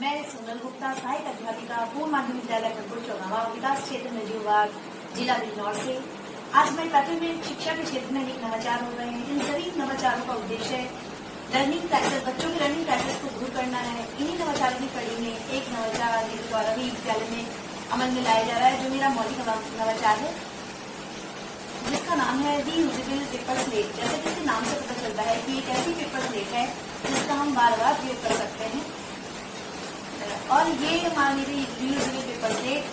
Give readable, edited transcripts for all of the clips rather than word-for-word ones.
मैं सोनल गुप्ता, सहायक अध्यापिका, पूर्व माध्यमिक विद्यालय खड़गपुर चौगावा, विकास क्षेत्र नजू विभाग, जिला बिजनौर से। आज मैं प्राथमिक शिक्षा के क्षेत्र में अनेक नवाचार हो रहे हैं। इन सभी नवाचारों का उद्देश्य लर्निंग क्राइसिस, बच्चों के लर्निंग क्राइसिस को दूर करना है। इन्हीं नवाचारों की कड़ी में एक नवाचार मेरे द्वारा भी विद्यालय में अमल में लाया जा रहा है, जो मेरा मौलिक नवाचार है, जिसका नाम है रीयूजेबल पेपर स्लेट। जैसे कि इसके नाम से पता चलता है कि एक ऐसी पेपर स्लेट है जिसका हम बार बार प्रयोग कर सकते हैं। और ये हमारी रीयूजेबल पेपर स्लेट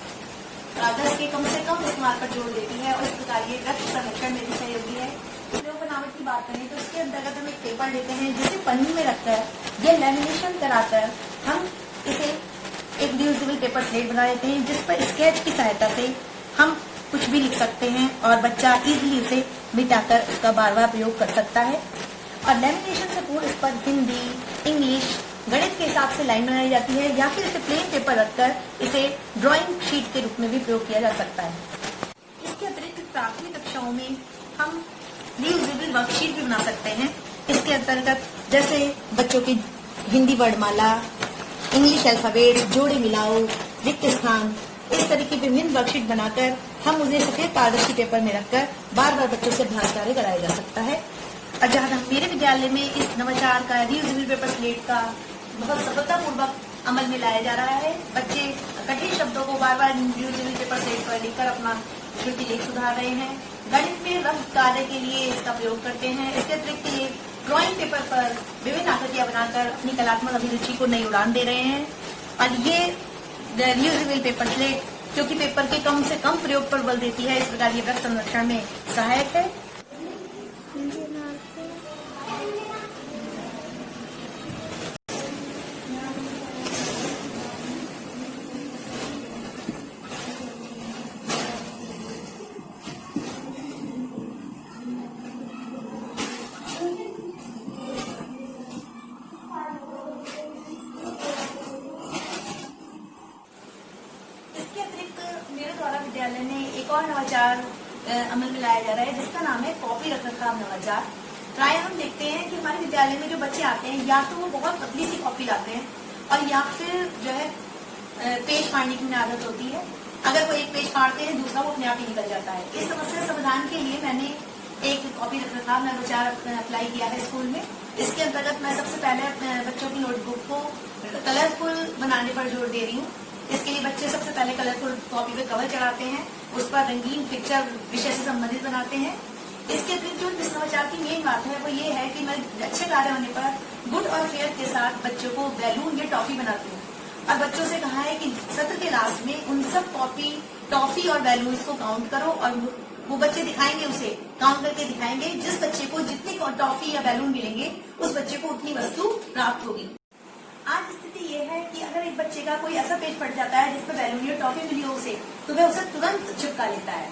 कागज के कम से कम इस्तेमाल पर जोर देती है और इस प्रकार ये वृक्ष संरक्षण में भी सहयोगी है। प्रयोग बनावट की बात करें तो इसके अंतर्गत हम एक पेपर लेते हैं, जिसे पन्नी में रखकर या लैमिनेशन कराकर हम इसे एक रीयूजेबल पेपर स्लेट बना लेते हैं, जिस पर स्केच की सहायता से हम कुछ भी लिख सकते हैं और बच्चा इजीली उसे मिटाकर उसका बार बार प्रयोग कर सकता है। और लैमिनेशन से पूर्व इस पर हिंदी, इंग्लिश, गणित के हिसाब से लाइन बनाई जाती है, या फिर इसे प्लेन पेपर रखकर इसे ड्राइंग शीट के रूप में भी प्रयोग किया जा सकता है। इसके अतिरिक्त प्राथमिक कक्षाओं में हम रीयूजेबल वर्कशीट भी बना सकते हैं। इसके अंतर्गत जैसे बच्चों की हिंदी वर्णमाला, इंग्लिश अल्फाबेट, जोड़े मिलाओ, रिक्त स्थान, इस तरह की विभिन्न वर्कशीट बनाकर हम उन्हें सफेद पारदर्शी पेपर में रखकर बार बार बच्चों से अभ्यास कार्य कराया जा सकता है। और जहाँ मेरे विद्यालय में इस नवाचार का, रीयूजेबल पेपर स्लेट का बहुत सफलतापूर्वक अमल में लाया जा रहा है। बच्चे कठिन शब्दों को बार बार रीयूजेबल पेपर स्लेट पर लिखकर अपना श्रुति लेख सुधार रहे हैं। गणित में रफ कार्य के लिए इसका प्रयोग करते हैं। इसके अतिरिक्त ये ड्रॉइंग पेपर पर विभिन्न आकृतियां बनाकर अपनी कलात्मक अभिरुचि को नई उड़ान दे रहे हैं। और ये रीयूजेबल पेपर स्लेट, क्योंकि पेपर के कम से कम प्रयोग पर बल देती है, इस प्रकार ये वृक्ष संरक्षण में सहायक है। मेरे द्वारा विद्यालय में एक और नवाचार अमल में लाया जा रहा है, जिसका नाम है कॉपी रखरखाव नवाचार। प्राय हम देखते हैं कि हमारे विद्यालय में जो बच्चे आते हैं, या तो वो बहुत पतली सी कॉपी लाते हैं और या फिर जो है पेज फाड़ने की आदत होती है। अगर वो एक पेज फाड़ते हैं, दूसरा वो अपने आप ही निकल जाता है। इस समस्या समाधान के लिए मैंने एक कॉपी रखरखाव नवाचार अप्लाई किया है स्कूल में। इसके अंतर्गत मैं सबसे पहले अपने बच्चों की नोटबुक को कलरफुल बनाने पर जोर दे रही हूँ। इसके लिए बच्चे सबसे पहले कलरफुल कॉपी पे कवर चढ़ाते हैं, उस पर रंगीन पिक्चर विषय से संबंधित बनाते हैं। इसके अतिरिक्त जो इस नवाचार की मेन बात है वो ये है कि मैं अच्छे कार्य होने पर गुड और फेयर के साथ बच्चों को बैलून या टॉफी बनाती हूँ। और बच्चों से कहा है कि सत्र के लास्ट में उन सब कॉपी, टॉफी और बैलून को काउंट करो, और वो बच्चे दिखाएंगे, उसे काउंट करके दिखाएंगे। जिस बच्चे को जितनी टॉफी या बैलून मिलेंगे, उस बच्चे को उतनी वस्तु प्राप्त होगी। आज स्थिति ये है कि अगर एक बच्चे का कोई ऐसा पेज फट जाता है जिसपर बैलून या टॉफी मिली हो उसे, तो वह उसे तुरंत चिपका लेता है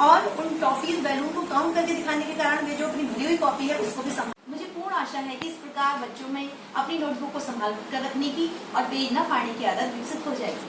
और उन टॉफीज, बैलून को काउंट करके दिखाने के कारण वे जो अपनी भरी हुई कॉपी है उसको भी संभाल। मुझे पूर्ण आशा है कि इस प्रकार बच्चों में अपनी नोटबुक को संभाल कर रखने की और पेज न फाड़ने की आदत विकसित हो जाएगी।